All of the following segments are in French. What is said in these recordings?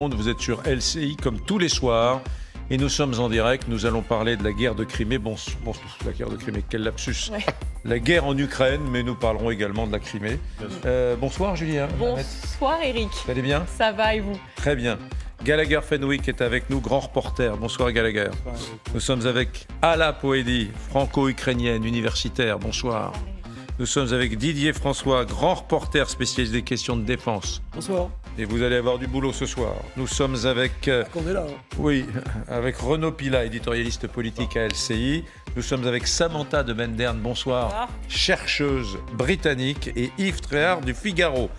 Vous êtes sur LCI comme tous les soirs et nous sommes en direct. Nous allons parler de la guerre de Crimée. Bon, la guerre de Crimée, quel lapsus. Ouais. La guerre en Ukraine, mais nous parlerons également de la Crimée. Bonsoir Julien. Bonsoir Eric. Vous allez bien? Ça va et vous? Très bien. Gallagher Fenwick est avec nous, grand reporter. Bonsoir Gallagher. Bonsoir. Nous sommes avec Alla Poedi, franco-ukrainienne, universitaire. Bonsoir. Nous sommes avec Didier François, grand reporter spécialiste des questions de défense. Bonsoir. Et vous allez avoir du boulot ce soir. Nous sommes avec... On est là. Oui, avec Renaud Pila, éditorialiste politique à LCI. Nous sommes avec Samantha de Menderne, bonsoir, chercheuse britannique, et Yves Tréhard du Figaro.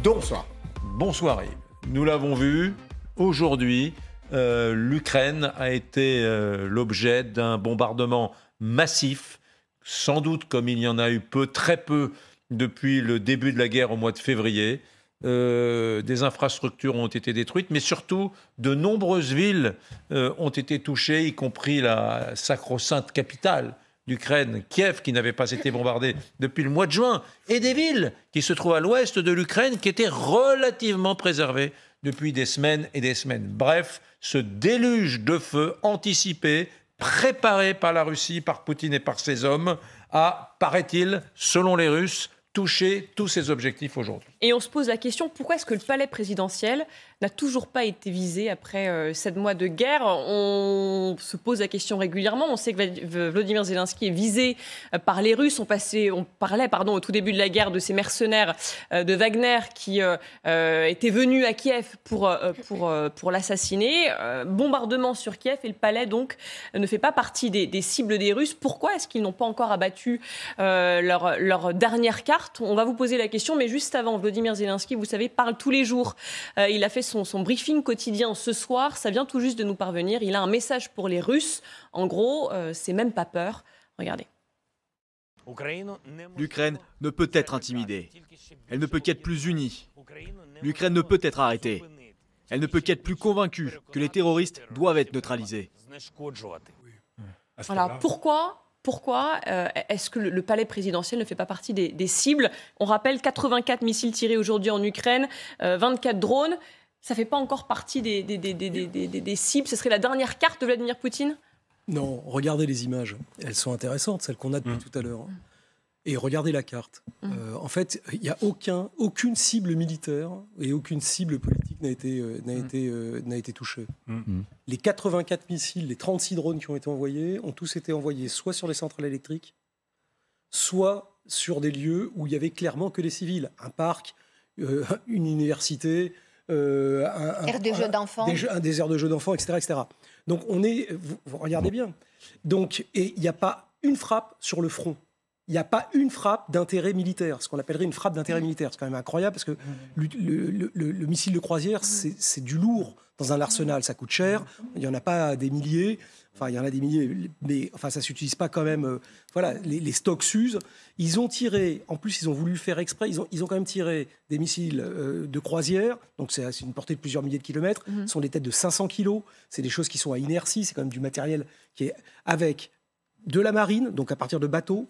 Bonsoir. Bonsoir Yves. Nous l'avons vu, aujourd'hui, l'Ukraine a été l'objet d'un bombardement massif, sans doute comme il y en a eu très peu depuis le début de la guerre au mois de février. Des infrastructures ont été détruites, mais surtout de nombreuses villes ont été touchées, y compris la sacro-sainte capitale d'Ukraine, Kiev, qui n'avait pas été bombardée depuis le mois de juin, et des villes qui se trouvent à l'ouest de l'Ukraine qui étaient relativement préservées depuis des semaines et des semaines. Bref, ce déluge de feu anticipé, préparé par la Russie, par Poutine et par ses hommes, a, paraît-il, selon les Russes, touché tous ses objectifs aujourd'hui. Et on se pose la question, pourquoi est-ce que le palais présidentiel n'a toujours pas été visé après 7 mois de guerre? On se pose la question régulièrement. On sait que Volodymyr Zelensky est visé par les Russes. On parlait au tout début de la guerre de ces mercenaires de Wagner qui étaient venus à Kiev pour l'assassiner. Bombardement sur Kiev et le palais donc ne fait pas partie des cibles des Russes. Pourquoi est-ce qu'ils n'ont pas encore abattu leur dernière carte? On va vous poser la question, mais juste avant, Volodymyr Zelensky, vous savez, parle tous les jours. Il a fait son briefing quotidien ce soir. Ça vient tout juste de nous parvenir. Il a un message pour les Russes. En gros, c'est même pas peur. Regardez. L'Ukraine ne peut être intimidée. Elle ne peut qu'être plus unie. L'Ukraine ne peut être arrêtée. Elle ne peut qu'être plus convaincue que les terroristes doivent être neutralisés. Alors pourquoi est-ce que le palais présidentiel ne fait pas partie des cibles? On rappelle 84 missiles tirés aujourd'hui en Ukraine, 24 drones. Ça ne fait pas encore partie des cibles. Ce serait la dernière carte de Vladimir Poutine? Non, regardez les images. Elles sont intéressantes, celles qu'on a depuis tout à l'heure. Et regardez la carte. En fait, il n'y a aucune cible militaire et aucune cible politique n'a été touchée. Les 84 missiles, les 36 drones qui ont été envoyés, ont tous été envoyés soit sur les centrales électriques, soit sur des lieux où il y avait clairement que les civils. Un parc, une université, aire de jeux d'enfants. Des aires de jeux d'enfants, etc. Donc, vous regardez bien. Donc, et il n'y a pas une frappe sur le front. Il n'y a pas une frappe d'intérêt militaire, ce qu'on appellerait une frappe d'intérêt militaire. C'est quand même incroyable parce que le missile de croisière, c'est du lourd dans un arsenal, ça coûte cher. Il n'y en a pas des milliers, enfin il y en a des milliers, mais enfin, ça ne s'utilise pas quand même. Voilà, les stocks s'usent. Ils ont tiré, en plus ils ont voulu le faire exprès, ils ont quand même tiré des missiles de croisière, donc c'est une portée de plusieurs milliers de kilomètres, ce sont des têtes de 500 kilos, c'est des choses qui sont à inertie, c'est quand même du matériel qui est avec de la marine, donc à partir de bateaux,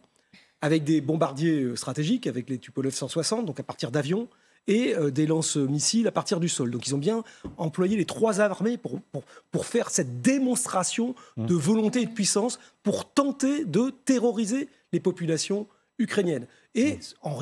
avec des bombardiers stratégiques, avec les Tupolev 160, donc à partir d'avions, et des lance-missiles à partir du sol. Donc ils ont bien employé les trois armées pour faire cette démonstration de volonté et de puissance pour tenter de terroriser les populations ukrainiennes. Et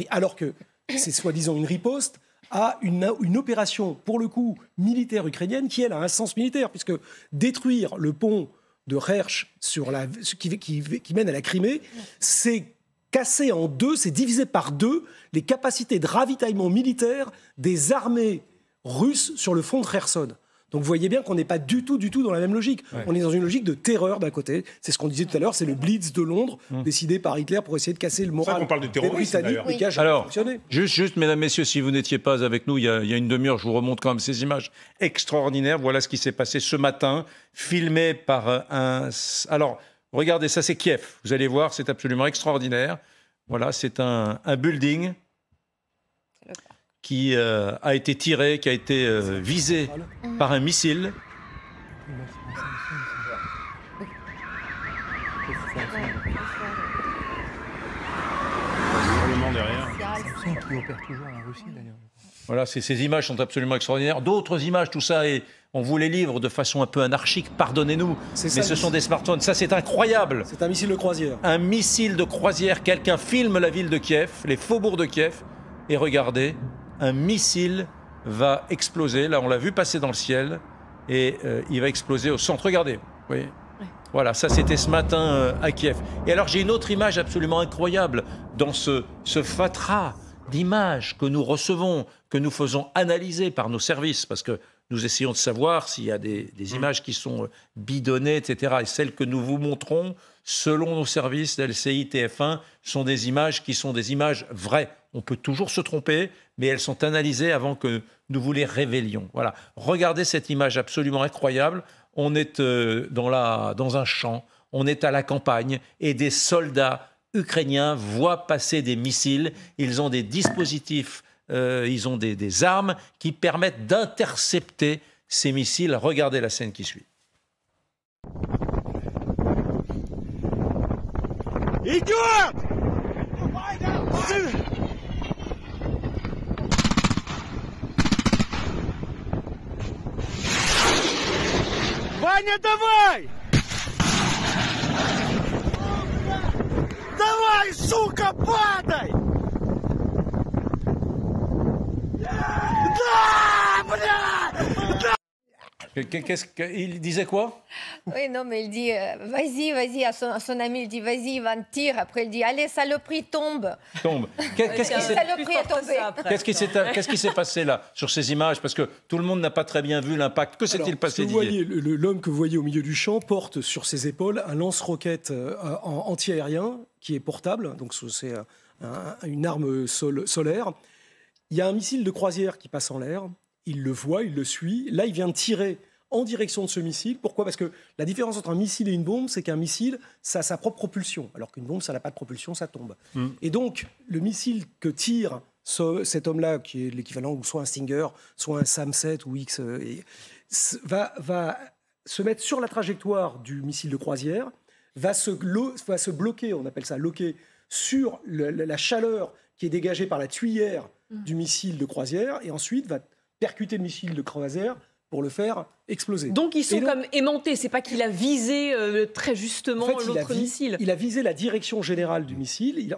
alors que c'est soi-disant une riposte à une opération, pour le coup, militaire ukrainienne, qui, elle, a un sens militaire, puisque détruire le pont de Kerch qui mène à la Crimée, c'est cassé en deux, c'est divisé par deux les capacités de ravitaillement militaire des armées russes sur le front de Kherson. Donc vous voyez bien qu'on n'est pas du tout dans la même logique. Ouais. On est dans une logique de terreur d'un côté. C'est ce qu'on disait tout à l'heure, c'est le Blitz de Londres, décidé par Hitler pour essayer de casser le moral qu'on parle de terrorisme, des Britanniques, mais qui a jamais fonctionné. Juste, mesdames, messieurs, si vous n'étiez pas avec nous il y a une demi-heure, je vous remonte quand même ces images extraordinaires. Voilà ce qui s'est passé ce matin, filmé par un... Alors, regardez, ça c'est Kiev. Vous allez voir, c'est absolument extraordinaire. Voilà, c'est un building qui a été tiré, qui a été visé par un missile. Derrière. Qui opère toujours en Russie d'ailleurs. Voilà, ces images sont absolument extraordinaires. D'autres images, tout ça, et on vous les livre de façon un peu anarchique, pardonnez-nous, mais ce sont des smartphones. Ça, c'est incroyable. C'est un missile de croisière. Un missile de croisière. Quelqu'un filme la ville de Kiev, les faubourgs de Kiev, et regardez, un missile va exploser. Là, on l'a vu passer dans le ciel, et il va exploser au centre. Regardez, vous voyez. Voilà, ça c'était ce matin à Kiev. Et alors j'ai une autre image absolument incroyable dans ce fatras d'images que nous recevons, que nous faisons analyser par nos services, parce que nous essayons de savoir s'il y a des images qui sont bidonnées, etc. Et celles que nous vous montrons, selon nos services d'LCI, TF1, sont des images qui sont des images vraies. On peut toujours se tromper, mais elles sont analysées avant que nous vous les révélions. Voilà. Regardez cette image absolument incroyable. On est dans un champ, on est à la campagne, et des soldats ukrainiens voient passer des missiles. Ils ont des dispositifs, ils ont des armes qui permettent d'intercepter ces missiles. Regardez la scène qui suit. Идет! Ваня, давай! Давай, сука, падай! Да, бля! Il disait quoi? Oui, non, mais il dit vas-y, à son ami, il dit vas-y, Ivan, tire. Après, il dit allez, saloperie, tombe. Tombe. Qu'est-ce qui s'est passé là, sur ces images? Parce que tout le monde n'a pas très bien vu l'impact. Que s'est-il passé, Didier? L'homme que vous voyez au milieu du champ porte sur ses épaules un lance-roquette anti-aérien qui est portable, donc c'est une arme solaire. Il y a un missile de croisière qui passe en l'air. Il le voit, il le suit. Là, il vient de tirer en direction de ce missile. Pourquoi? Parce que la différence entre un missile et une bombe, c'est qu'un missile, ça a sa propre propulsion, alors qu'une bombe, ça n'a pas de propulsion, ça tombe. Et donc, le missile que tire cet homme-là, qui est l'équivalent ou soit un Stinger, soit un SAM-7 ou X, va se mettre sur la trajectoire du missile de croisière, va se bloquer, on appelle ça loquer, sur la chaleur qui est dégagée par la tuyère du missile de croisière, et ensuite va percuter le missile de croisière pour le faire exploser. Donc ils sont comme aimantés, c'est pas qu'il a visé très justement l'autre missile. Il a visé la direction générale du missile. Il y a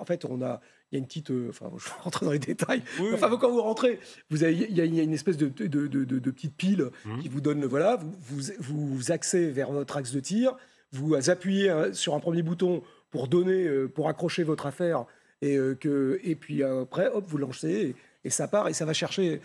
une petite... enfin, je vais rentrer dans les détails. Oui. Enfin, quand vous rentrez, il y a une espèce de petite pile qui vous donne... Voilà, vous axez vers votre axe de tir, vous appuyez sur un premier bouton pour accrocher votre affaire, et puis après, hop, vous lancez... Et ça part et ça va chercher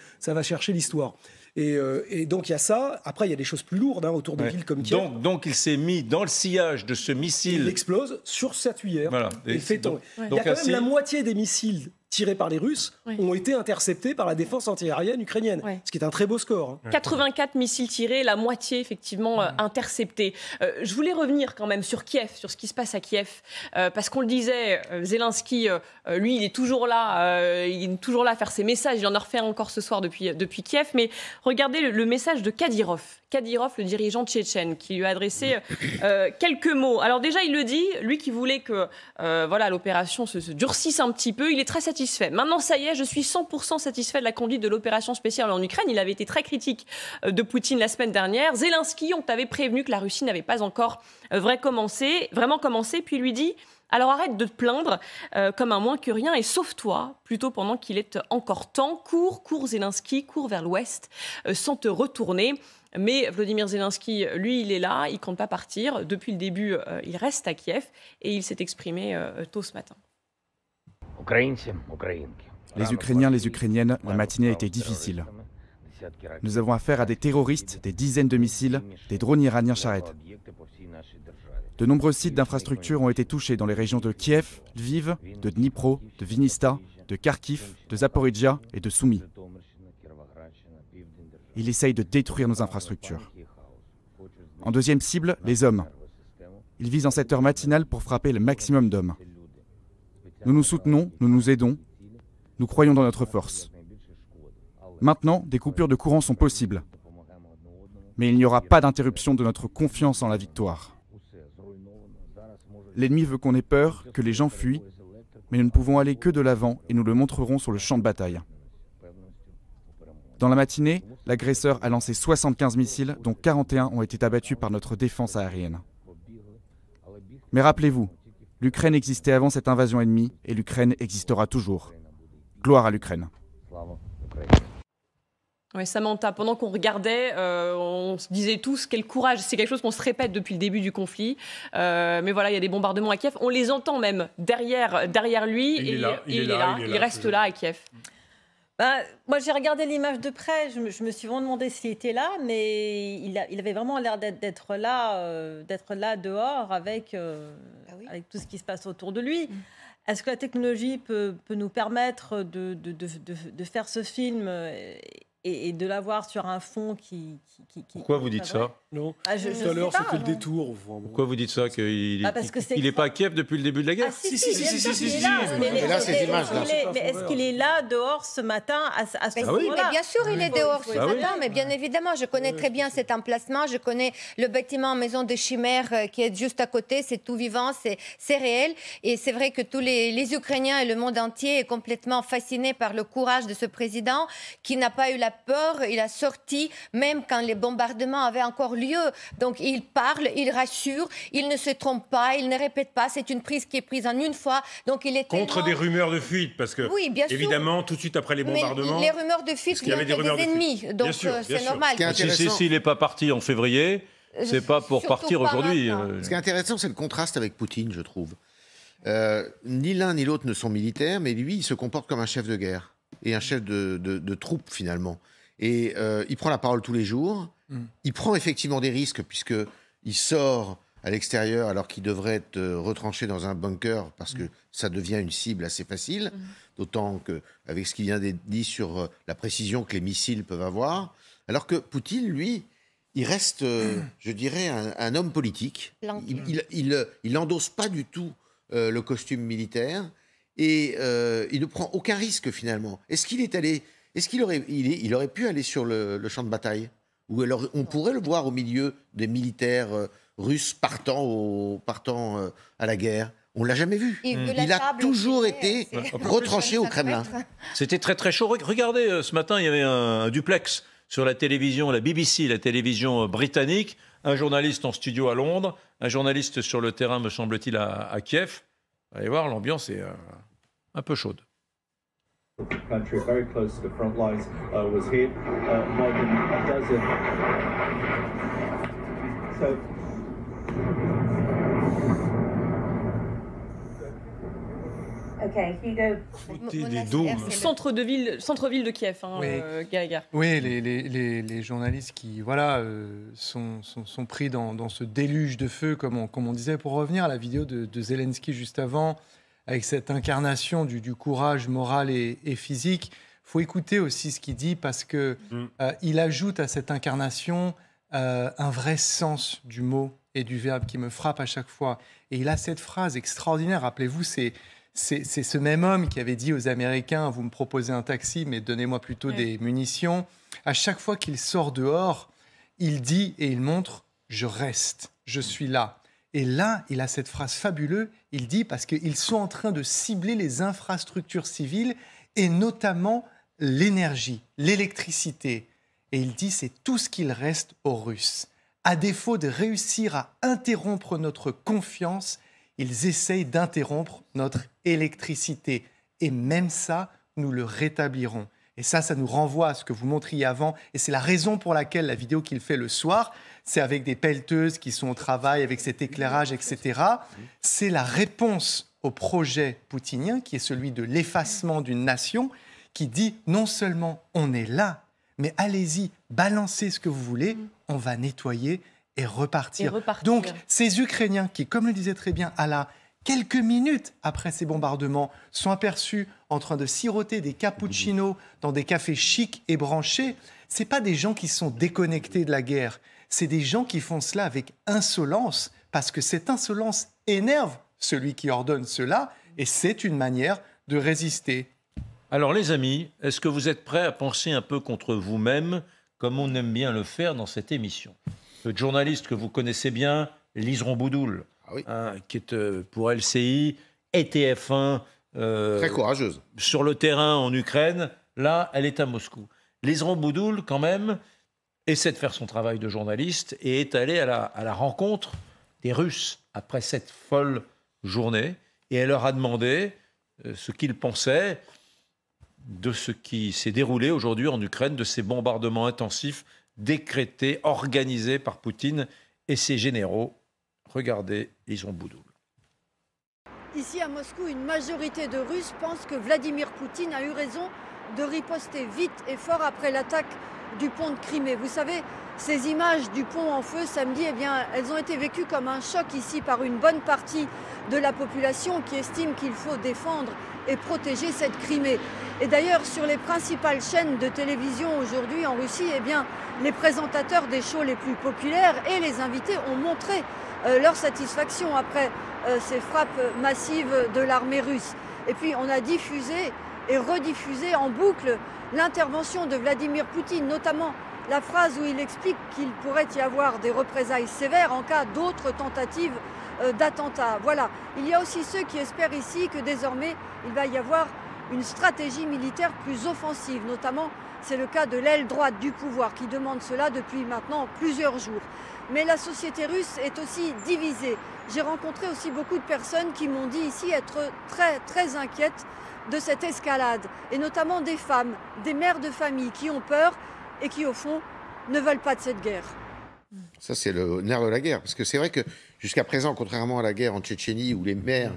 l'histoire. Et donc il y a ça. Après, il y a des choses plus lourdes autour des villes comme Kiev. Donc il s'est mis dans le sillage de ce missile. Il explose sur sa tuyère. Voilà. Et fait tomber. Il y a quand même la moitié des missiles tirés par les Russes ont été interceptés par la défense antiaérienne ukrainienne, ce qui est un très beau score. 84 missiles tirés, la moitié effectivement interceptés. Je voulais revenir quand même sur Kiev, sur ce qui se passe à Kiev, parce qu'on le disait, Zelensky, lui, il est toujours là à faire ses messages. Il en a refait encore ce soir depuis Kiev. Mais regardez le message de Kadyrov. Kadyrov, le dirigeant tchétchène, qui lui a adressé quelques mots. Alors déjà, il le dit, lui qui voulait que l'opération se durcisse un petit peu, il est très satisfait. Maintenant, ça y est, je suis 100% satisfait de la conduite de l'opération spéciale en Ukraine. Il avait été très critique de Poutine la semaine dernière. Zelensky, on t'avait prévenu que la Russie n'avait pas encore vraiment commencé, puis il lui dit... Alors arrête de te plaindre comme un moins que rien et sauve-toi, plutôt pendant qu'il est encore temps. Cours Zelensky, cours vers l'ouest sans te retourner. Mais Volodymyr Zelensky, lui, il est là, il ne compte pas partir. Depuis le début, il reste à Kiev et il s'est exprimé tôt ce matin. Les Ukrainiens, les Ukrainiennes, la matinée a été difficile. Nous avons affaire à des terroristes, des dizaines de missiles, des drones iraniens charrettent. De nombreux sites d'infrastructures ont été touchés dans les régions de Kiev, Lviv, de Dnipro, de Vinnytsia, de Kharkiv, de Zaporizhzhia et de Soumy. Il essaye de détruire nos infrastructures. En deuxième cible, les hommes. Il vise en cette heure matinale pour frapper le maximum d'hommes. Nous nous soutenons, nous nous aidons, nous croyons dans notre force. Maintenant, des coupures de courant sont possibles. Mais il n'y aura pas d'interruption de notre confiance en la victoire. L'ennemi veut qu'on ait peur, que les gens fuient, mais nous ne pouvons aller que de l'avant et nous le montrerons sur le champ de bataille. Dans la matinée, l'agresseur a lancé 75 missiles, dont 41 ont été abattus par notre défense aérienne. Mais rappelez-vous, l'Ukraine existait avant cette invasion ennemie et l'Ukraine existera toujours. Gloire à l'Ukraine. Oui, Samantha, pendant qu'on regardait, on se disait tous quel courage. C'est quelque chose qu'on se répète depuis le début du conflit. Mais voilà, il y a des bombardements à Kiev. On les entend même derrière lui. Il reste là à Kiev. Moi, j'ai regardé l'image de près. Je me suis vraiment demandé s'il était là, mais il avait vraiment l'air d'être là dehors avec tout ce qui se passe autour de lui. Est-ce que la technologie peut nous permettre de faire ce film et de l'avoir sur un fond qui Pourquoi vous dites ça? Non, tout à l'heure, c'était le détour. Pourquoi vous dites ça? Qu'il n'est pas à Kiev depuis le début de la guerre? Si, mais là, ces images-là. Mais est-ce qu'il est là, dehors, ce matin, à ce moment-là? Bien sûr, il est dehors ce matin, mais bien évidemment, je connais très bien cet emplacement. Je connais le bâtiment Maison des Chimères qui est juste à côté. C'est tout vivant, c'est réel. Et c'est vrai que tous les Ukrainiens et le monde entier est complètement fasciné par le courage de ce président qui n'a pas eu la peur. Il a sorti, même quand les bombardements avaient encore lieu. Donc, il parle, il rassure, il ne se trompe pas, il ne répète pas. C'est une prise qui est prise en une fois. Donc, il est contre des rumeurs de fuite, parce que, évidemment, tout de suite après les bombardements... Mais les rumeurs de fuite viennent des ennemis. Donc, c'est normal. S'il n'est pas parti en février, c'est pas pour partir aujourd'hui. Ce qui est intéressant, c'est le contraste avec Poutine, je trouve. Ni l'un ni l'autre ne sont militaires, mais lui, il se comporte comme un chef de guerre et un chef de troupe, finalement. Et il prend la parole tous les jours. Il prend effectivement des risques, puisqu'il sort à l'extérieur alors qu'il devrait être retranché dans un bunker, parce que ça devient une cible assez facile, d'autant qu'avec ce qu'il vient d'être dit sur la précision que les missiles peuvent avoir. Alors que Poutine, lui, il reste, je dirais, un homme politique. Il n'endosse pas du tout le costume militaire et il ne prend aucun risque finalement. Est-ce qu'il aurait pu aller sur le champ de bataille? Ou alors on pourrait le voir au milieu des militaires russes partant à la guerre? On ne l'a jamais vu. Il a toujours été retranché au Kremlin. C'était très très chaud. Regardez, ce matin, il y avait un duplex sur la télévision, la BBC, la télévision britannique, un journaliste en studio à Londres, un journaliste sur le terrain, me semble-t-il, à Kiev. Allez voir, l'ambiance est un peu chaude. Country very close to the front lines was hit. More than a dozen. So. Okay, Hugo. Centre-ville de Kiev, Gallagher. Oui, les journalistes qui sont pris dans ce déluge de feu, comme on disait, pour revenir à la vidéo de Zelensky juste avant, avec cette incarnation du courage moral et physique. Il faut écouter aussi ce qu'il dit, parce qu'il ajoute à cette incarnation un vrai sens du mot et du verbe qui me frappe à chaque fois. Et il a cette phrase extraordinaire, rappelez-vous, c'est ce même homme qui avait dit aux Américains « Vous me proposez un taxi, mais donnez-moi plutôt des munitions ». À chaque fois qu'il sort dehors, il dit et il montre « Je reste, je suis là ». Et là, il a cette phrase fabuleuse, il dit, parce qu'ils sont en train de cibler les infrastructures civiles et notamment l'énergie, l'électricité. Et il dit, c'est tout ce qu'il reste aux Russes. À défaut de réussir à interrompre notre confiance, ils essayent d'interrompre notre électricité. Et même ça, nous le rétablirons. Et ça nous renvoie à ce que vous montriez avant. Et c'est la raison pour laquelle la vidéo qu'il fait le soir, c'est avec des pelleteuses qui sont au travail, avec cet éclairage, etc. C'est la réponse au projet poutinien, qui est celui de l'effacement d'une nation, qui dit non seulement on est là, mais allez-y, balancez ce que vous voulez, on va nettoyer et repartir. Donc, ces Ukrainiens qui, comme le disait très bien Ala, quelques minutes après ces bombardements, sont aperçus en train de siroter des cappuccinos dans des cafés chics et branchés. Ce ne sont pas des gens qui sont déconnectés de la guerre. C'est des gens qui font cela avec insolence, parce que cette insolence énerve celui qui ordonne cela, et c'est une manière de résister. Alors les amis, est-ce que vous êtes prêts à penser un peu contre vous-même, comme on aime bien le faire dans cette émission? Le journaliste que vous connaissez bien, Lise Romboudoul, qui est pour LCI et TF1. Très courageuse. Sur le terrain en Ukraine, là, elle est à Moscou. Lizron Boudoul, quand même, essaie de faire son travail de journaliste et est allé à la rencontre des Russes après cette folle journée. Et elle leur a demandé ce qu'ils pensaient de ce qui s'est déroulé aujourd'hui en Ukraine, de ces bombardements intensifs décrétés, organisés par Poutine et ses généraux. Regardez Lizron Boudoul. Ici à Moscou, une majorité de Russes pense que Vladimir Poutine a eu raison de riposter vite et fort après l'attaque du pont de Crimée. Vous savez, ces images du pont en feu samedi, eh bien, elles ont été vécues comme un choc ici par une bonne partie de la population qui estime qu'il faut défendre et protéger cette Crimée. Et d'ailleurs, sur les principales chaînes de télévision aujourd'hui en Russie, eh bien, les présentateurs des shows les plus populaires et les invités ont montré leur satisfaction après ces frappes massives de l'armée russe. Et puis on a diffusé et rediffusé en boucle l'intervention de Vladimir Poutine, notamment la phrase où il explique qu'il pourrait y avoir des représailles sévères en cas d'autres tentatives d'attentats. Voilà. Il y a aussi ceux qui espèrent ici que désormais il va y avoir une stratégie militaire plus offensive, notamment c'est le cas de l'aile droite du pouvoir qui demande cela depuis maintenant plusieurs jours. Mais la société russe est aussi divisée. J'ai rencontré aussi beaucoup de personnes qui m'ont dit ici être très inquiètes de cette escalade, et notamment des femmes, des mères de famille qui ont peur et qui, au fond, ne veulent pas de cette guerre. Ça, c'est le nerf de la guerre. Parce que c'est vrai que jusqu'à présent, contrairement à la guerre en Tchétchénie, où les mères,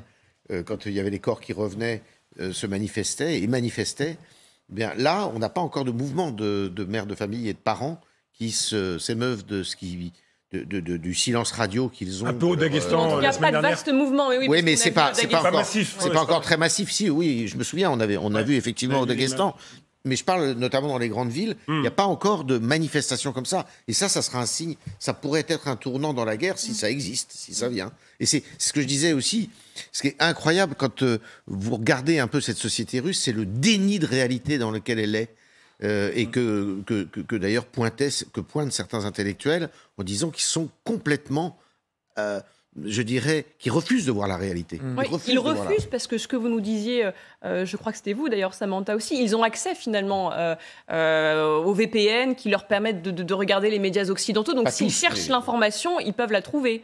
quand il y avait les corps qui revenaient, se manifestaient, bien là, on n'a pas encore de mouvement de mères de famille et de parents qui s'émeuvent de ce qui... du silence radio qu'ils ont. Un peu au Daghestan. Il n'y a pas de vaste mouvement. Oui, mais c'est pas massif. C'est pas encore très massif. Si, oui, je me souviens, on a vu effectivement au Daghestan. Mais je parle notamment dans les grandes villes. Il n'y a pas encore de manifestations comme ça. Et ça sera un signe. Ça pourrait être un tournant dans la guerre si ça existe, si ça vient. Et c'est ce que je disais aussi. Ce qui est incroyable quand vous regardez un peu cette société russe, c'est le déni de réalité dans lequel elle est. Et que d'ailleurs pointent certains intellectuels en disant qu'ils sont complètement, je dirais, qui refusent de voir la réalité. Oui, ils refusent parce que ce que vous nous disiez, je crois que c'était vous d'ailleurs, Samantha aussi, ils ont accès finalement aux VPN qui leur permettent de regarder les médias occidentaux. Donc s'ils cherchent l'information, ils peuvent la trouver.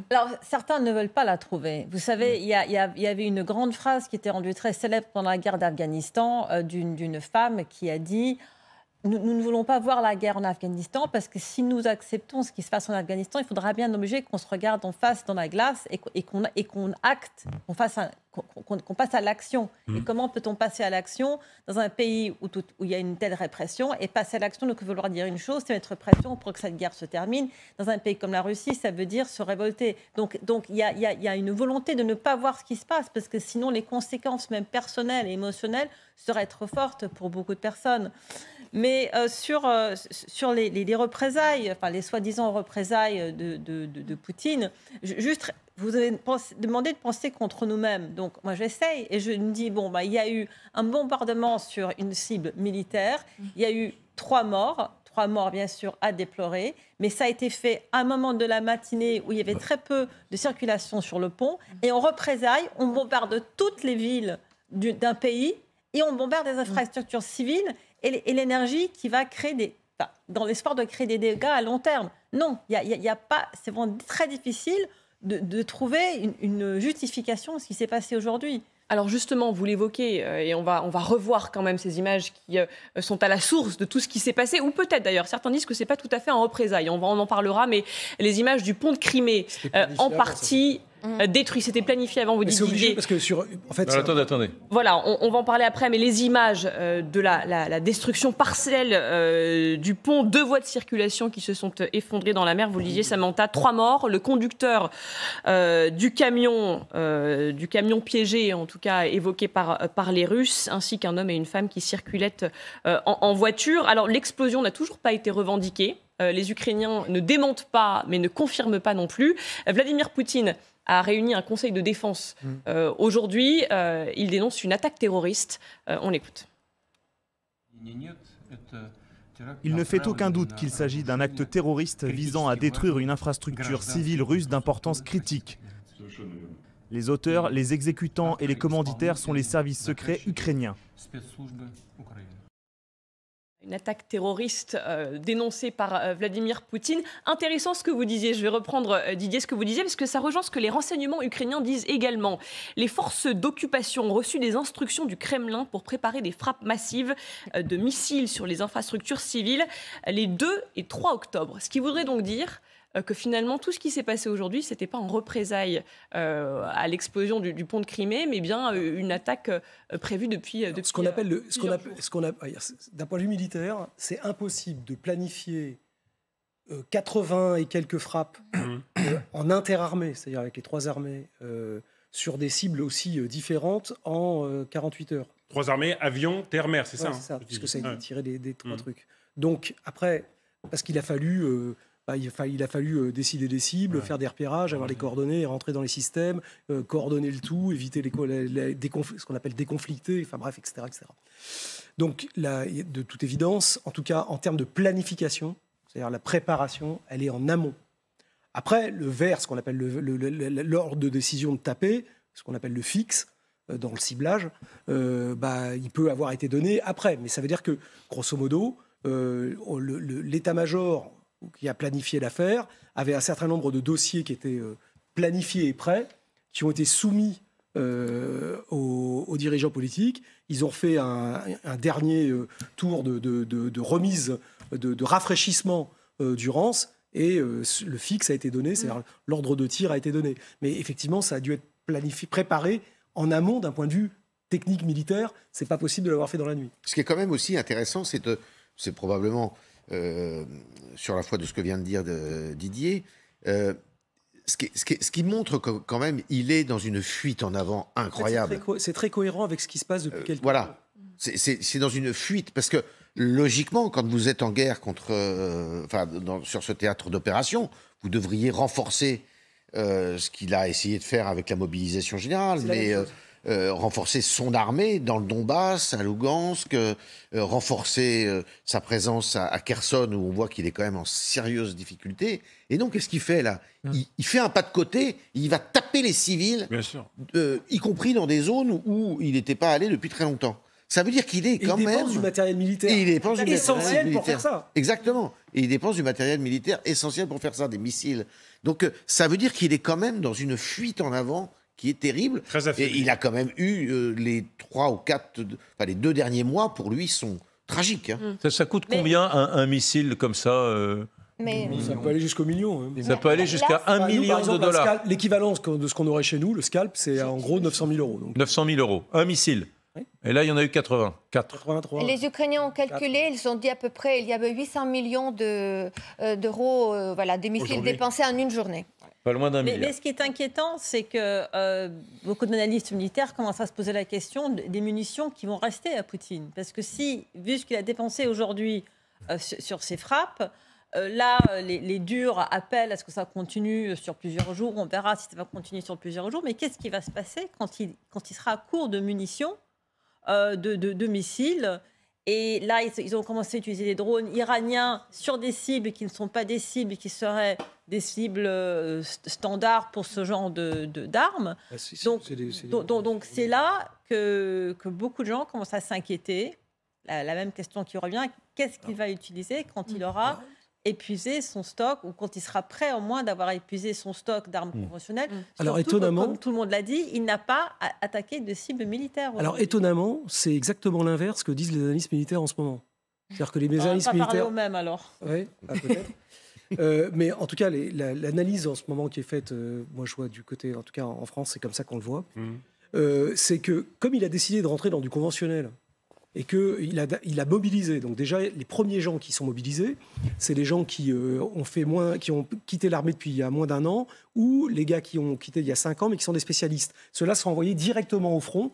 Alors, certains ne veulent pas la trouver. Vous savez, il y avait une grande phrase qui était rendue très célèbre pendant la guerre d'Afghanistan d'une femme qui a dit « Nous ne voulons pas voir la guerre en Afghanistan parce que si nous acceptons ce qui se passe en Afghanistan, il faudra bien obliger qu'on se regarde en face dans la glace et qu'on acte, qu'on passe à l'action. Et comment peut-on passer à l'action dans un pays où il y a une telle répression? Et passer à l'action ne veut vouloir dire une chose, c'est mettre pression pour que cette guerre se termine. Dans un pays comme la Russie, ça veut dire se révolter. Donc il y a une volonté de ne pas voir ce qui se passe parce que sinon les conséquences même personnelles et émotionnelles seraient trop fortes pour beaucoup de personnes. Mais sur les représailles, enfin les soi-disant représailles de Poutine, juste, vous avez demandé de penser contre nous-mêmes. Donc moi j'essaye et je me dis, il y a eu un bombardement sur une cible militaire, il y a eu 3 morts bien sûr à déplorer, mais ça a été fait à un moment de la matinée où il y avait très peu de circulation sur le pont, et en représailles, on bombarde toutes les villes d'un pays et on bombarde des infrastructures civiles et l'énergie qui va créer dans l'espoir de créer des dégâts à long terme. Non, il y a pas, c'est vraiment très difficile de trouver une justification à ce qui s'est passé aujourd'hui. Alors justement, vous l'évoquez, et on va revoir quand même ces images qui sont à la source de tout ce qui s'est passé, ou peut-être d'ailleurs, certains disent que ce n'est pas tout à fait en représailles, on en parlera, mais les images du pont de Crimée, en partie détruit, c'était planifié avant, vous dites Didier. Parce que attendez. Voilà, on va en parler après, mais les images de la destruction partielle du pont, 2 voies de circulation qui se sont effondrées dans la mer, vous le disiez Samantha, 3 morts, le conducteur du camion piégé, en tout cas évoqué par les Russes, ainsi qu'un homme et une femme qui circulaient en voiture. Alors l'explosion n'a toujours pas été revendiquée, les Ukrainiens ne démentent pas, mais ne confirment pas non plus. Vladimir Poutine a réuni un conseil de défense aujourd'hui. Il dénonce une attaque terroriste. On l'écoute. Il ne fait aucun doute qu'il s'agit d'un acte terroriste visant à détruire une infrastructure civile russe d'importance critique. Les auteurs, les exécutants et les commanditaires sont les services secrets ukrainiens. Une attaque terroriste dénoncée par Vladimir Poutine. Intéressant ce que vous disiez. Je vais reprendre, Didier, ce que vous disiez, parce que ça rejoint ce que les renseignements ukrainiens disent également. Les forces d'occupation ont reçu des instructions du Kremlin pour préparer des frappes massives de missiles sur les infrastructures civiles les 2 et 3 octobre. Ce qui voudrait donc dire que finalement, tout ce qui s'est passé aujourd'hui, ce n'était pas en représailles à l'explosion du pont de Crimée, mais bien une attaque prévue depuis ce qu'on appelle d'un point de vue militaire, c'est impossible de planifier 80 et quelques frappes en interarmée, c'est-à-dire avec les 3 armées, sur des cibles aussi différentes en 48 heures. 3 armées, avions, terre, mer, c'est ça, c'est ça, parce que ça a été tiré des 3 trucs. Donc après, parce qu'il a fallu... il a fallu décider des cibles, faire des repérages, avoir les coordonnées, rentrer dans les systèmes, coordonner le tout, éviter ce qu'on appelle déconflicter, enfin bref, etc. etc. Donc, là, de toute évidence, en tout cas en termes de planification, c'est-à-dire la préparation, elle est en amont. Après, le vers, ce qu'on appelle l'ordre de décision de taper, ce qu'on appelle le fixe, dans le ciblage, il peut avoir été donné après. Mais ça veut dire que, grosso modo, l'état-major qui a planifié l'affaire, avait un certain nombre de dossiers qui étaient planifiés et prêts, qui ont été soumis aux dirigeants politiques. Ils ont fait un dernier tour de remise, de rafraîchissement du RANS, et le fixe a été donné, c'est-à-dire l'ordre de tir a été donné. Mais effectivement, ça a dû être planifié, préparé en amont d'un point de vue technique militaire. C'est pas possible de l'avoir fait dans la nuit. Ce qui est quand même aussi intéressant, c'est probablement... sur la foi de ce que vient de dire Didier, ce qui montre que quand même il est dans une fuite en avant incroyable. En fait, c'est très cohérent avec ce qui se passe depuis quelques temps. Voilà, c'est dans une fuite parce que logiquement, quand vous êtes en guerre sur ce théâtre d'opération, vous devriez renforcer ce qu'il a essayé de faire avec la mobilisation générale, mais renforcer son armée dans le Donbass, à Lugansk, renforcer sa présence à Kherson, où on voit qu'il est quand même en sérieuse difficulté. Et donc, qu'est-ce qu'il fait là ? Il fait un pas de côté, il va taper les civils, bien sûr. Y compris dans des zones où il n'était pas allé depuis très longtemps. Ça veut dire qu'il est quand même... Il dépense du matériel militaire essentiel pour faire ça. Exactement. Et il dépense du matériel militaire essentiel pour faire ça, des missiles. Donc, ça veut dire qu'il est quand même dans une fuite en avant qui est terrible. Et il a quand même eu les 3 ou 4, les 2 derniers mois, pour lui, sont tragiques. Hein. Ça coûte combien un missile comme ça Ça peut aller jusqu'au million. Hein. Ça peut aller jusqu'à 1 million de dollars. L'équivalent de ce qu'on aurait chez nous, le scalp, c'est en gros 900 000 euros. Donc. 900 000 euros, un missile. Oui. Et là, il y en a eu 83. Et les Ukrainiens ont calculé, ils ont dit à peu près, il y avait 800 millions d'euros, des missiles dépensés en une journée. Pas loin d'1 milliard. Mais ce qui est inquiétant, c'est que beaucoup d'analystes militaires commencent à se poser la question des munitions qui vont rester à Poutine. Parce que vu ce qu'il a dépensé aujourd'hui sur ses frappes, là, les durs appellent à ce que ça continue sur plusieurs jours. On verra si ça va continuer sur plusieurs jours. Mais qu'est-ce qui va se passer quand il sera à court de munitions, de missiles ? Et là, ils ont commencé à utiliser des drones iraniens sur des cibles qui ne sont pas des cibles, qui seraient des cibles standards pour ce genre d'armes. Donc c'est là que beaucoup de gens commencent à s'inquiéter. La même question qui revient, qu'est-ce qu'il va utiliser quand il aura épuisé son stock, ou quand il sera prêt au moins d'avoir épuisé son stock d'armes conventionnelles. Alors surtout, étonnamment, comme tout le monde l'a dit, il n'a pas attaqué de cibles militaires. Alors étonnamment, c'est exactement l'inverse que disent les analystes militaires en ce moment. C'est-à-dire que les analystes militaires... parler au même alors. Oui, peut-être. Mais en tout cas, l'analyse en ce moment qui est faite, moi je vois du côté, en tout cas en France, c'est comme ça qu'on le voit, c'est que comme il a décidé de rentrer dans du conventionnel, et qu'il a mobilisé. Donc déjà, les premiers gens qui sont mobilisés, c'est les gens qui ont quitté l'armée depuis il y a moins d'1 an, ou les gars qui ont quitté il y a 5 ans, mais qui sont des spécialistes. Ceux-là sont envoyés directement au front,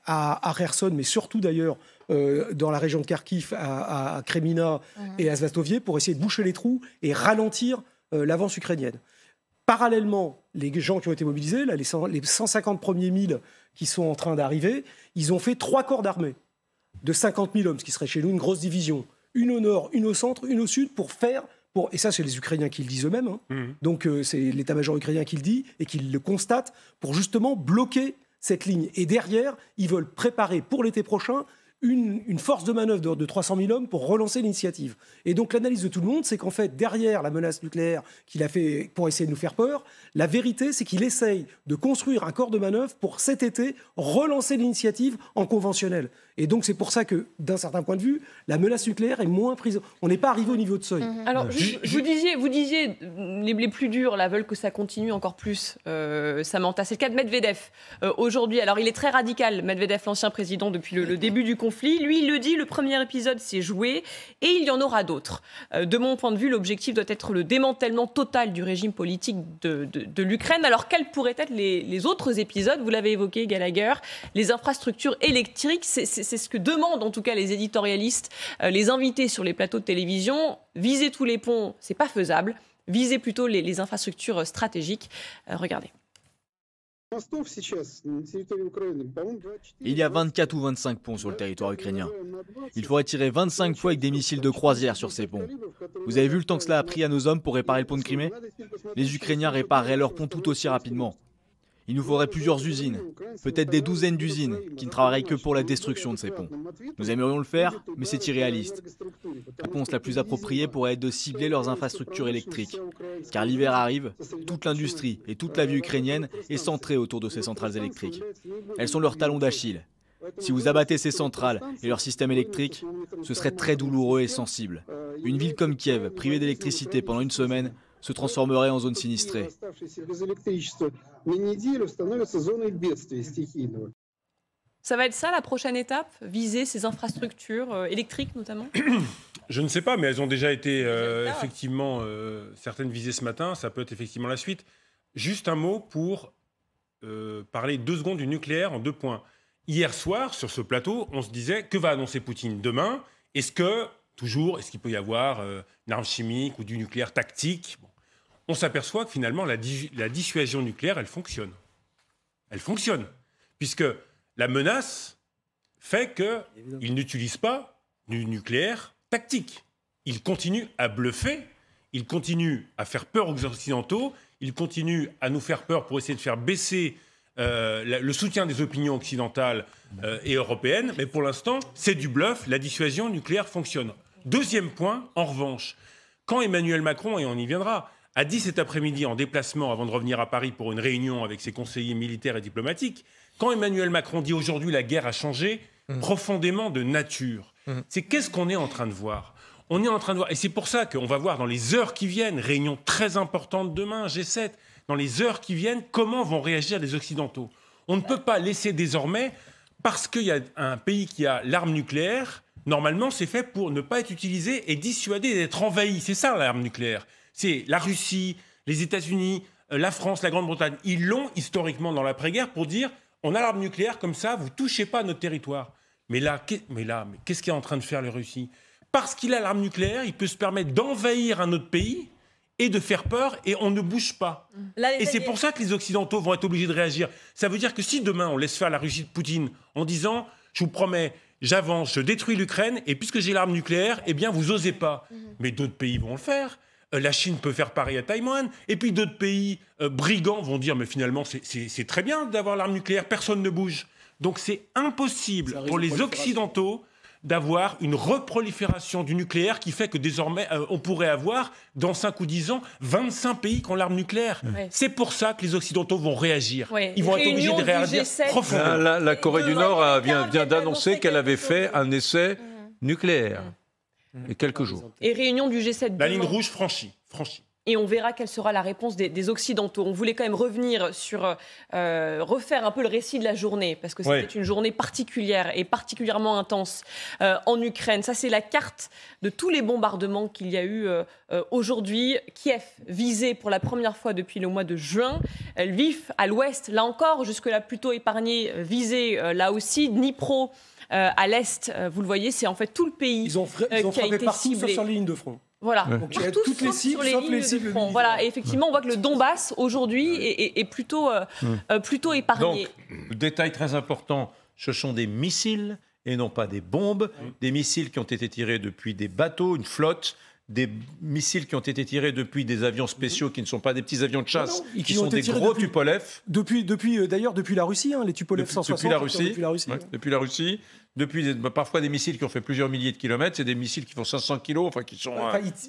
à Kherson, mais surtout d'ailleurs dans la région de Kharkiv, à Kremina et à Svatovie, pour essayer de boucher les trous et ralentir l'avance ukrainienne. Parallèlement, les gens qui ont été mobilisés, là, les 150 premiers 1000 qui sont en train d'arriver, ils ont fait 3 corps d'armée de 50 000 hommes, ce qui serait chez nous une grosse division. Une au nord, une au centre, une au sud, et ça, c'est les Ukrainiens qui le disent eux-mêmes. Hein. Donc, c'est l'état-major ukrainien qui le dit et qui le constate pour justement bloquer cette ligne. Et derrière, ils veulent préparer pour l'été prochain une force de manœuvre de 300 000 hommes pour relancer l'initiative. Et donc l'analyse de tout le monde, c'est qu'en fait, derrière la menace nucléaire qu'il a fait pour essayer de nous faire peur, la vérité, c'est qu'il essaye de construire un corps de manœuvre pour cet été relancer l'initiative en conventionnel. Et donc c'est pour ça que, d'un certain point de vue, la menace nucléaire est moins prise. On n'est pas arrivé au niveau de seuil. Alors, vous disiez les plus durs là, veulent que ça continue encore plus, Samantha. C'est le cas de Medvedev aujourd'hui. Alors il est très radical, Medvedev, l'ancien président, depuis le début du conflit. Lui, il le dit, le premier épisode, c'est joué et il y en aura d'autres. De mon point de vue, l'objectif doit être le démantèlement total du régime politique de l'Ukraine. Alors, quels pourraient être les autres épisodes? Vous l'avez évoqué, Gallagher, les infrastructures électriques. C'est ce que demandent en tout cas les éditorialistes, les invités sur les plateaux de télévision. Viser tous les ponts, c'est pas faisable. Viser plutôt les infrastructures stratégiques. Regardez. Il y a 24 ou 25 ponts sur le territoire ukrainien. Il faudrait tirer 25 fois avec des missiles de croisière sur ces ponts. Vous avez vu le temps que cela a pris à nos hommes pour réparer le pont de Crimée? Les Ukrainiens répareraient leurs ponts tout aussi rapidement. Il nous faudrait plusieurs usines, peut-être des douzaines d'usines, qui ne travailleraient que pour la destruction de ces ponts. Nous aimerions le faire, mais c'est irréaliste. La réponse la plus appropriée pourrait être de cibler leurs infrastructures électriques. Car l'hiver arrive, toute l'industrie et toute la vie ukrainienne est centrée autour de ces centrales électriques. Elles sont leur talon d'Achille. Si vous abattez ces centrales et leur système électrique, ce serait très douloureux et sensible. Une ville comme Kiev, privée d'électricité pendant une semaine, se transformerait en zone sinistrée. Ça va être ça la prochaine étape? Viser ces infrastructures électriques notamment? Je ne sais pas, mais elles ont déjà été effectivement certaines visées ce matin. Ça peut être effectivement la suite. Juste un mot pour parler 2 secondes du nucléaire en 2 points. Hier soir, sur ce plateau, on se disait que va annoncer Poutine demain? Est-ce qu'il peut y avoir une arme chimique ou du nucléaire tactique? On s'aperçoit que finalement, la dissuasion nucléaire, elle fonctionne. Elle fonctionne. Puisque la menace fait qu'il n'utilise pas du nucléaire tactique. Il continue à bluffer, il continue à faire peur aux Occidentaux, il continue à nous faire peur pour essayer de faire baisser le soutien des opinions occidentales et européennes. Mais pour l'instant, c'est du bluff, la dissuasion nucléaire fonctionne. Deuxième point, en revanche, quand Emmanuel Macron, et on y viendra, a dit cet après-midi en déplacement avant de revenir à Paris pour une réunion avec ses conseillers militaires et diplomatiques, quand Emmanuel Macron dit aujourd'hui la guerre a changé profondément de nature, c'est qu'est-ce qu'on est en train de voir? On est en train de voir, et c'est pour ça qu'on va voir dans les heures qui viennent, réunion très importante demain, G7, dans les heures qui viennent, comment vont réagir les Occidentaux. On ne peut pas laisser désormais, parce qu'il y a un pays qui a l'arme nucléaire, normalement c'est fait pour ne pas être utilisé et dissuader d'être envahi. C'est ça l'arme nucléaire. C'est la Russie, les États-Unis, la France, la Grande-Bretagne. Ils l'ont historiquement dans l'après-guerre pour dire on a l'arme nucléaire comme ça, vous touchez pas à notre territoire. Mais là, qu'est-ce qu'il est en train de faire la Russie? Parce qu'il a l'arme nucléaire, il peut se permettre d'envahir un autre pays et de faire peur et on ne bouge pas. Et c'est pour ça que les Occidentaux vont être obligés de réagir. Ça veut dire que si demain on laisse faire la Russie de Poutine en disant je vous promets, j'avance, je détruis l'Ukraine et puisque j'ai l'arme nucléaire, eh bien vous osez pas. Mais d'autres pays vont le faire. La Chine peut faire pareil à Taïwan. Et puis d'autres pays brigands vont dire mais finalement c'est très bien d'avoir l'arme nucléaire, personne ne bouge. Donc c'est impossible pour les Occidentaux d'avoir une reprolifération du nucléaire qui fait que désormais on pourrait avoir dans 5 ou 10 ans 25 pays qui ont l'arme nucléaire. C'est pour ça que les Occidentaux vont réagir. Ils vont être obligés de réagir profondément. La Corée du Nord vient d'annoncer qu'elle avait fait un essai nucléaire. Et quelques jours. Et réunion du G7 La ligne rouge franchie. Et on verra quelle sera la réponse des Occidentaux. On voulait quand même revenir sur, refaire un peu le récit de la journée, parce que c'était une journée particulière et particulièrement intense en Ukraine. Ça, c'est la carte de tous les bombardements qu'il y a eu aujourd'hui. Kiev, visé pour la première fois depuis le mois de juin. Lviv, à l'ouest, là encore, jusque-là plutôt épargné, visé là aussi. Dnipro, à l'est, vous le voyez, c'est en fait tout le pays ils ont qui a été ciblé. Sur les lignes de front. Voilà, donc il y a toutes les cibles, sauf les cibles. Voilà, et effectivement, on voit que le Donbass aujourd'hui est plutôt épargné. Donc, détail très important, ce sont des missiles et non pas des bombes, des missiles qui ont été tirés depuis des bateaux, une flotte, des missiles qui ont été tirés depuis des avions spéciaux qui ne sont pas des petits avions de chasse, Non, qui sont des gros Tupolev. D'ailleurs, depuis la Russie, hein, les Tupolev 160. Depuis la Russie. Depuis parfois des missiles qui ont fait plusieurs milliers de kilomètres, c'est des missiles qui font 500 kilos, enfin qui sont...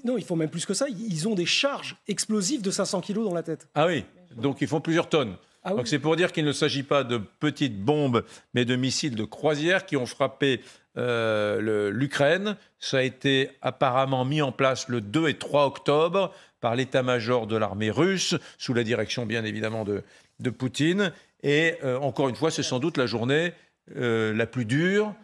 Non, ils font même plus que ça. Ils ont des charges explosives de 500 kilos dans la tête. Ah oui, donc ils font plusieurs tonnes. Ah oui. Donc c'est pour dire qu'il ne s'agit pas de petites bombes, mais de missiles de croisière qui ont frappé l'Ukraine. Ça a été apparemment mis en place le 2 et 3 octobre par l'état-major de l'armée russe, sous la direction bien évidemment de Poutine. Et encore une fois, c'est sans doute la journée la plus dure,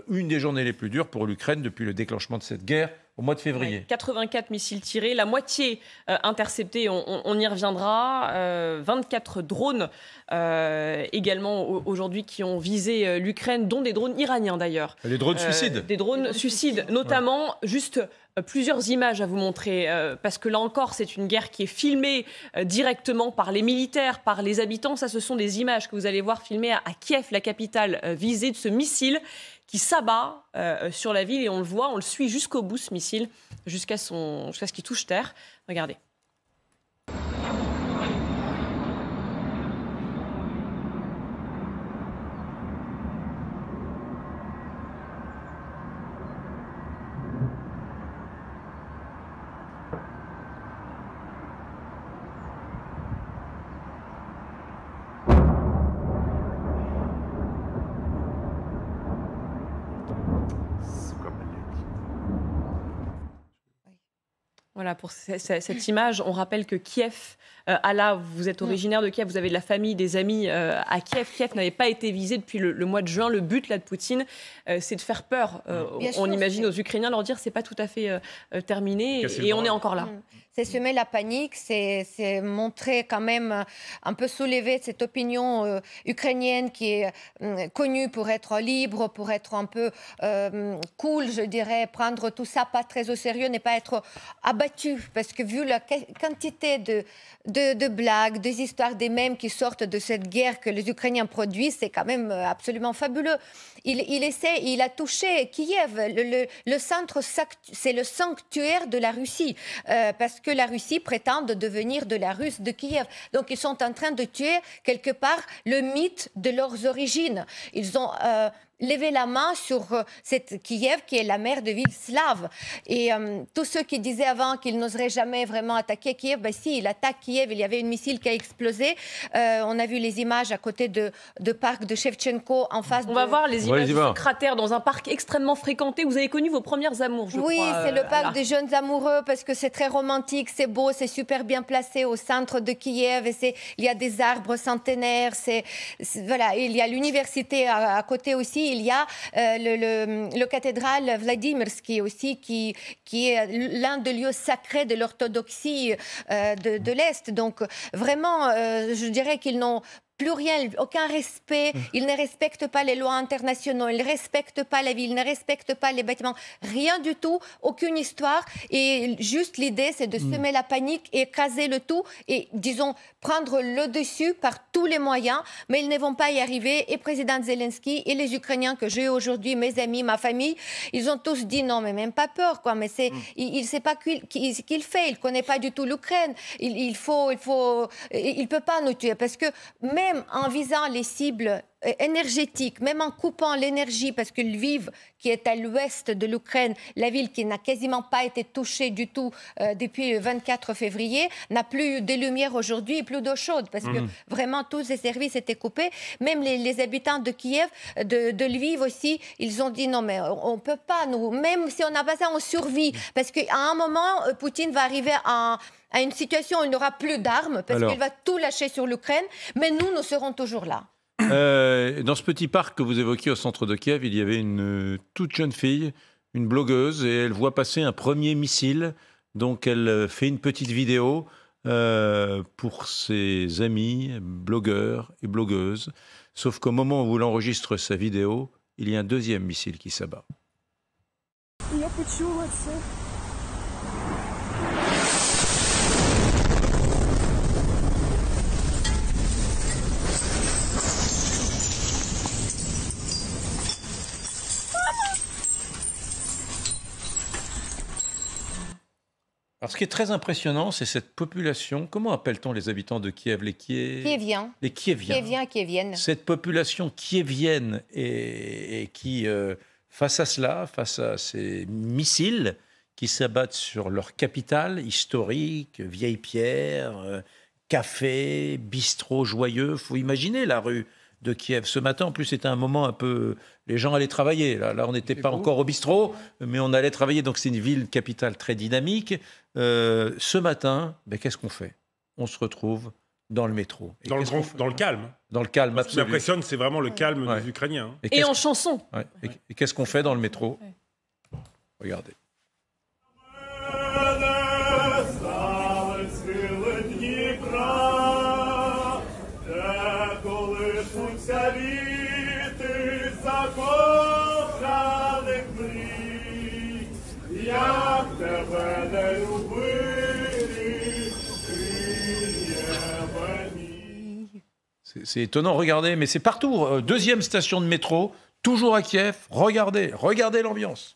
une des journées les plus dures pour l'Ukraine depuis le déclenchement de cette guerre au mois de février. Ouais, 84 missiles tirés, la moitié interceptés, on y reviendra. 24 drones également aujourd'hui qui ont visé l'Ukraine, dont des drones iraniens d'ailleurs. Les drones suicides. Des drones suicides, notamment juste... plusieurs images à vous montrer, parce que là encore, c'est une guerre qui est filmée directement par les militaires, par les habitants. Ça, ce sont des images que vous allez voir filmées à Kiev, la capitale, visée de ce missile qui s'abat sur la ville. Et on le voit, on le suit jusqu'au bout, ce missile, jusqu'à ce qu'il touche terre. Regardez. Voilà, pour cette image, on rappelle que Kiev, Alla, vous êtes originaire de Kiev, vous avez de la famille, des amis à Kiev. Kiev n'avait pas été visé depuis le mois de juin. Le but là, de Poutine, c'est de faire peur. On imagine aux Ukrainiens leur dire c'est pas tout à fait terminé et on est encore là. C'est semer la panique, c'est montrer quand même, un peu soulever cette opinion ukrainienne qui est connue pour être libre, pour être un peu cool, je dirais, prendre tout ça pas très au sérieux, ne pas être abattu. Parce que vu la quantité de blagues, des histoires, des mèmes qui sortent de cette guerre que les Ukrainiens produisent, c'est quand même absolument fabuleux. Il a touché Kiev, le centre, c'est le sanctuaire de la Russie, parce que la Russie prétend devenir de la Russe de Kiev. Donc ils sont en train de tuer quelque part le mythe de leurs origines. Ils ont lever la main sur cette Kiev qui est la mère de ville slave. Et tous ceux qui disaient avant qu'il n'oserait jamais vraiment attaquer Kiev, ben si, il attaque Kiev, il y avait une missile qui a explosé. On a vu les images à côté de parc de Shevchenko en face On va voir les images de ce cratère dans un parc extrêmement fréquenté. Vous avez connu vos premières amours, je crois. Oui, c'est le parc des jeunes amoureux parce que c'est très romantique, c'est beau, c'est super bien placé au centre de Kiev. Et il y a des arbres centenaires. Voilà, il y a l'université à côté aussi. Il y a le cathédrale Vladimirsky aussi, qui est l'un des lieux sacrés de l'orthodoxie de l'Est. Donc vraiment, je dirais qu'ils n'ont plus rien, aucun respect. Ils ne respectent pas les lois internationales, ils ne respectent pas la ville, ils ne respectent pas les bâtiments. Rien du tout, aucune histoire. Et juste l'idée, c'est de semer la panique et écraser le tout et, disons, prendre le dessus par tous les moyens. Mais ils ne vont pas y arriver. Et président Zelensky et les Ukrainiens que j'ai aujourd'hui, mes amis, ma famille, ils ont tous dit non, mais même pas peur, quoi. Mais c'est, il ne sait pas ce qu'il fait. Il ne connaît pas du tout l'Ukraine. Il peut pas nous tuer parce que même en visant les cibles énergétiques, même en coupant l'énergie, parce que Lviv, qui est à l'ouest de l'Ukraine, la ville qui n'a quasiment pas été touchée du tout depuis le 24 février, n'a plus de lumière aujourd'hui et plus d'eau chaude, parce que vraiment tous ces services étaient coupés. Même les habitants de Kiev, de Lviv aussi, ils ont dit non mais on ne peut pas, nous, même si on n'a pas ça, on survit, parce qu'à un moment, Poutine va arriver à une situation où il n'aura plus d'armes, parce qu'il va tout lâcher sur l'Ukraine, mais nous serons toujours là. Dans ce petit parc que vous évoquiez au centre de Kiev, il y avait une toute jeune fille, une blogueuse, et elle voit passer un premier missile. Donc elle fait une petite vidéo pour ses amis, blogueurs et blogueuses. Sauf qu'au moment où elle enregistre sa vidéo, il y a un deuxième missile qui s'abat. ce qui est très impressionnant, c'est cette population. Comment appelle-t-on les habitants de Kiev? Les Kieviens. Les Kieviens. Kieviennes. Cette population kievienne et qui, face à cela, face à ces missiles qui s'abattent sur leur capitale historique, vieille pierre, café, bistrot joyeux. Il faut imaginer la rue de Kiev. Ce matin, en plus, c'était un moment un peu... Les gens allaient travailler. Là on n'était pas encore au bistrot, mais on allait travailler. Donc, c'est une ville capitale très dynamique. Ce matin, qu'est-ce qu'on fait? On se retrouve dans le métro. Dans le calme. Dans le calme, absolument. Ce qui m'impressionne, c'est vraiment le calme des Ukrainiens. Et en chanson. Ouais. Et qu'est-ce qu'on fait dans le métro? Regardez. C'est étonnant, regardez, mais c'est partout. Deuxième station de métro, toujours à Kiev. Regardez l'ambiance.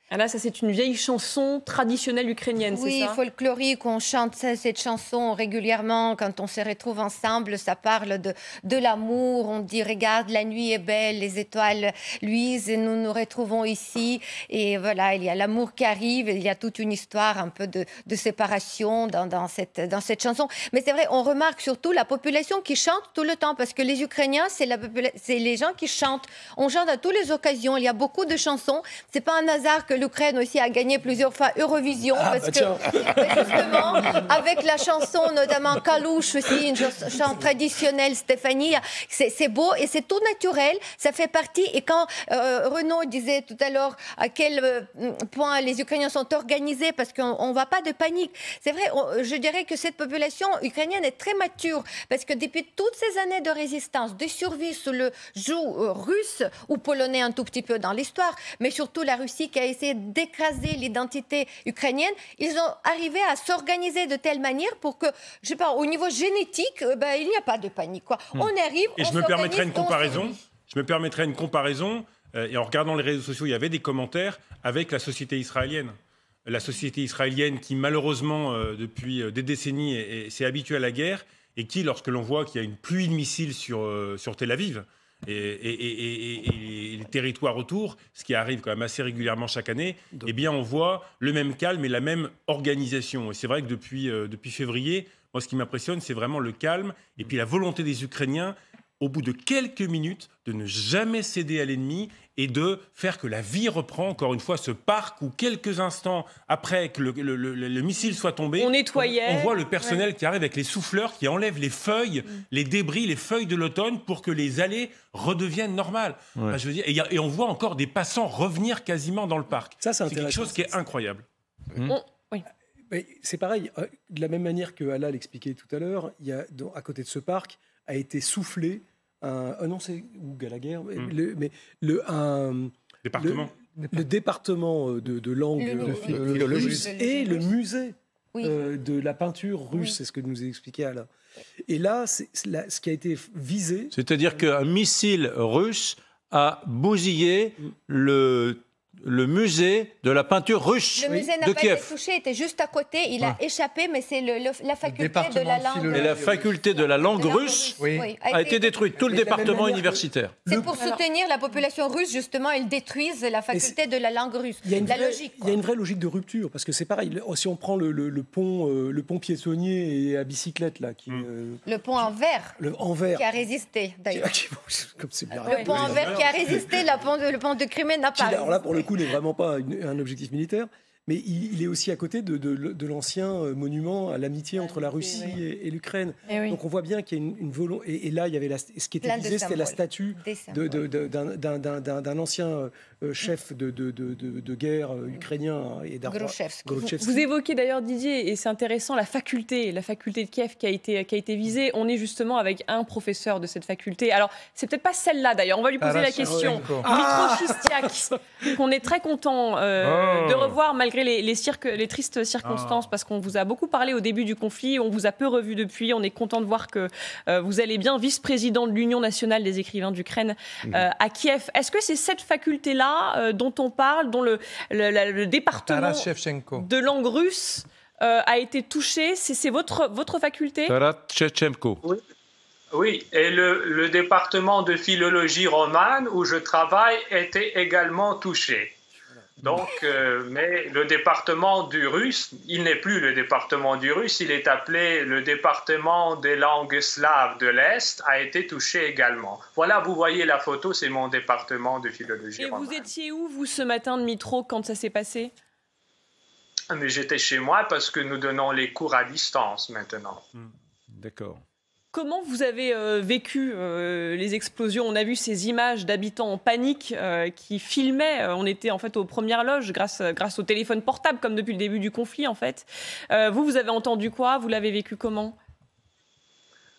Ah là, ça c'est une vieille chanson traditionnelle ukrainienne, c'est ça? Oui, folklorique, on chante cette chanson régulièrement quand on se retrouve ensemble, ça parle de l'amour, on dit regarde la nuit est belle, les étoiles luisent et nous nous retrouvons ici et voilà, il y a l'amour qui arrive, il y a toute une histoire un peu de séparation dans cette chanson. Mais c'est vrai, on remarque surtout la population qui chante tout le temps parce que les Ukrainiens, c'est les gens qui chantent. On chante à toutes les occasions, il y a beaucoup de chansons. C'est pas un hasard que l'Ukraine aussi a gagné plusieurs fois Eurovision parce que justement avec la chanson notamment Kalouche aussi, une chanson traditionnelle Stéphanie, c'est beau et c'est tout naturel, ça fait partie. Et quand Renaud disait tout à l'heure à quel point les Ukrainiens sont organisés parce qu'on ne voit pas de panique, c'est vrai, je dirais que cette population ukrainienne est très mature parce que depuis toutes ces années de résistance, de survie sous le joug russe ou polonais un tout petit peu dans l'histoire, mais surtout la Russie qui a essayé d'écraser l'identité ukrainienne, ils ont arrivé à s'organiser de telle manière pour que, je sais pas, au niveau génétique, il n'y a pas de panique, quoi. On arrive, et je me permettrai une comparaison. Et en regardant les réseaux sociaux, il y avait des commentaires avec la société israélienne. La société israélienne qui, malheureusement, depuis des décennies, s'est habituée à la guerre et qui, lorsque l'on voit qu'il y a une pluie de missiles sur Tel Aviv, et les territoires autour, ce qui arrive quand même assez régulièrement chaque année, eh bien on voit le même calme et la même organisation. Et c'est vrai que depuis février, moi ce qui m'impressionne, c'est vraiment le calme et puis la volonté des Ukrainiens, au bout de quelques minutes, de ne jamais céder à l'ennemi et de faire que la vie reprend, encore une fois, ce parc où quelques instants après que le missile soit tombé, on nettoyait. On voit le personnel qui arrive avec les souffleurs, qui enlèvent les feuilles, les débris, les feuilles de l'automne pour que les allées redeviennent normales. Ouais. Enfin, je veux dire, et on voit encore des passants revenir quasiment dans le parc. Ça, c'est quelque chose qui est incroyable. Oui. C'est pareil, de la même manière que Ala l'expliquait tout à l'heure, à côté de ce parc a été soufflé non, c'est où Gallagher, le département de langue philologique et le musée de la peinture russe, c'est ce que nous a expliqué Ala. Et là, ce qui a été visé... C'est-à-dire qu'un missile russe a bousillé le musée de la peinture russe de Kiev. Le musée n'a pas été touché, était juste à côté, il a échappé, mais c'est la faculté de la langue. Et la faculté de la langue russe a été détruite, tout le département universitaire. C'est pour soutenir la population russe, justement, ils détruisent la faculté de la langue russe. Il y a une vraie logique de rupture, parce que c'est pareil, si on prend le pont piétonnier et à bicyclette, là, le pont en verre, qui a résisté, d'ailleurs. Le pont en verre qui a résisté, le pont de Crimée n'a pas résisté. Alors là, pour le coup, n'est vraiment pas un objectif militaire. mais il est aussi à côté de l'ancien monument à l'amitié entre la Russie et l'Ukraine. Donc on voit bien qu'il y a une volonté. Et là, il y avait ce qui était visé, c'était la statue d'un ancien chef de guerre ukrainien et Grouchevski. Vous évoquez d'ailleurs, Didier, et c'est intéressant, la faculté de Kiev qui a été visée. On est justement avec un professeur de cette faculté. Alors, c'est peut-être pas celle-là d'ailleurs, on va lui poser la question. Mitro Chistiak, qu'on est très content de revoir malgré les tristes circonstances, parce qu'on vous a beaucoup parlé au début du conflit, on vous a peu revu depuis, on est content de voir que vous allez bien, vice-président de l'Union nationale des écrivains d'Ukraine à Kiev. Est-ce que c'est cette faculté-là dont on parle, dont le département de langue russe a été touché? C'est votre faculté? Taras Shevchenko. Oui, et le département de philologie romane où je travaille était également touché. Donc, mais le département du russe, il n'est plus le département du russe, il est appelé le département des langues slaves de l'Est, a été touché également. Voilà, vous voyez la photo, c'est mon département de philologie romane. Et vous étiez où, vous, ce matin de Mitro, quand ça s'est passé? Mais j'étais chez moi parce que nous donnons les cours à distance maintenant. D'accord. Comment vous avez vécu les explosions? On a vu ces images d'habitants en panique qui filmaient. On était en fait aux premières loges grâce au téléphone portable, comme depuis le début du conflit en fait. Vous avez entendu quoi? Vous l'avez vécu comment?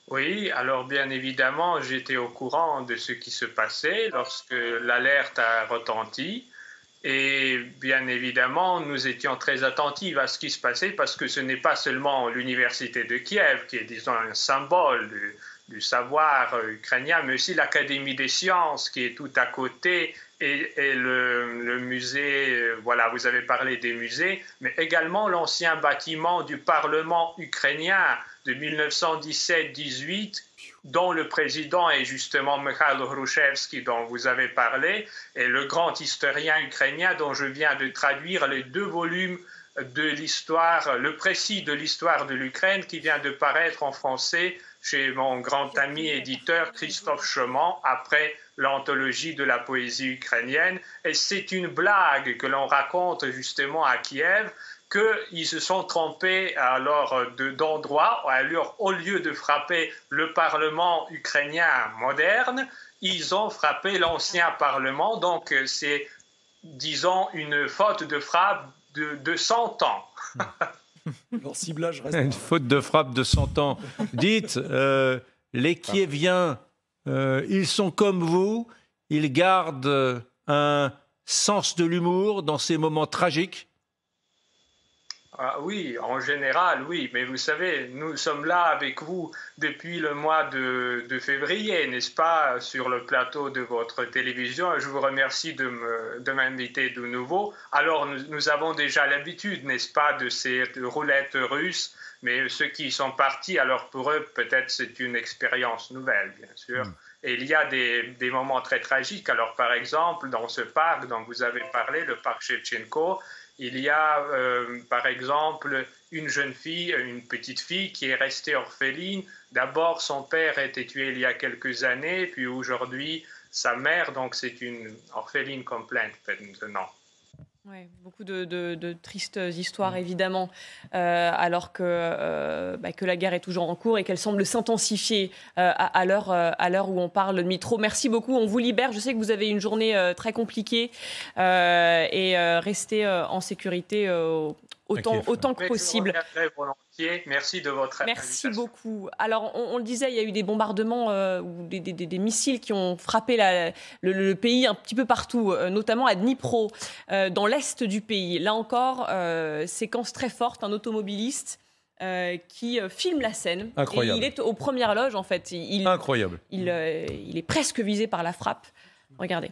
Oui, alors bien évidemment, j'étais au courant de ce qui se passait lorsque l'alerte a retenti. Et bien évidemment, nous étions très attentifs à ce qui se passait parce que ce n'est pas seulement l'université de Kiev qui est, disons, un symbole du savoir ukrainien, mais aussi l'Académie des sciences qui est tout à côté et le musée, voilà, vous avez parlé des musées, mais également l'ancien bâtiment du Parlement ukrainien de 1917-18, dont le président est justement Mikhail Grouchevski, dont vous avez parlé, et le grand historien ukrainien dont je viens de traduire les 2 volumes de l'histoire, le précis de l'histoire de l'Ukraine qui vient de paraître en français chez mon grand ami éditeur Christophe Cheman, après l'anthologie de la poésie ukrainienne. Et c'est une blague que l'on raconte justement à Kiev, qu'ils se sont trompés d'endroit. Alors, au lieu de frapper le Parlement ukrainien moderne, ils ont frappé l'ancien Parlement. Donc, c'est, disons, une faute de frappe de 100 ans. Leur ciblage reste... Une faute de frappe de 100 ans. Dites, les Kieviens, ils sont comme vous, ils gardent un sens de l'humour dans ces moments tragiques? Ah oui, en général, oui. Mais vous savez, nous sommes là avec vous depuis le mois de février, n'est-ce pas, sur le plateau de votre télévision. Je vous remercie de m'inviter de nouveau. Alors, nous avons déjà l'habitude, n'est-ce pas, de ces roulettes russes. Mais ceux qui sont partis, alors pour eux, peut-être c'est une expérience nouvelle, bien sûr. Et il y a des moments très tragiques. Alors, par exemple, dans ce parc dont vous avez parlé, le parc Shevchenko, il y a, par exemple, une jeune fille, une petite fille qui est restée orpheline. D'abord, son père a été tué il y a quelques années, puis aujourd'hui, sa mère, donc c'est une orpheline complète maintenant. Oui, beaucoup de tristes histoires, évidemment, alors que la guerre est toujours en cours et qu'elle semble s'intensifier à l'heure où on parle de Mitro. Merci beaucoup, on vous libère. Je sais que vous avez une journée très compliquée et restez en sécurité autant que possible. Merci de votre invitation. Merci beaucoup. Alors, on le disait, il y a eu des bombardements ou des missiles qui ont frappé le pays un petit peu partout, notamment à Dnipro, dans l'est du pays. Là encore, séquence très forte, un automobiliste qui filme la scène. Incroyable. Et il est aux premières loges, en fait. Incroyable. Il est presque visé par la frappe. Regardez.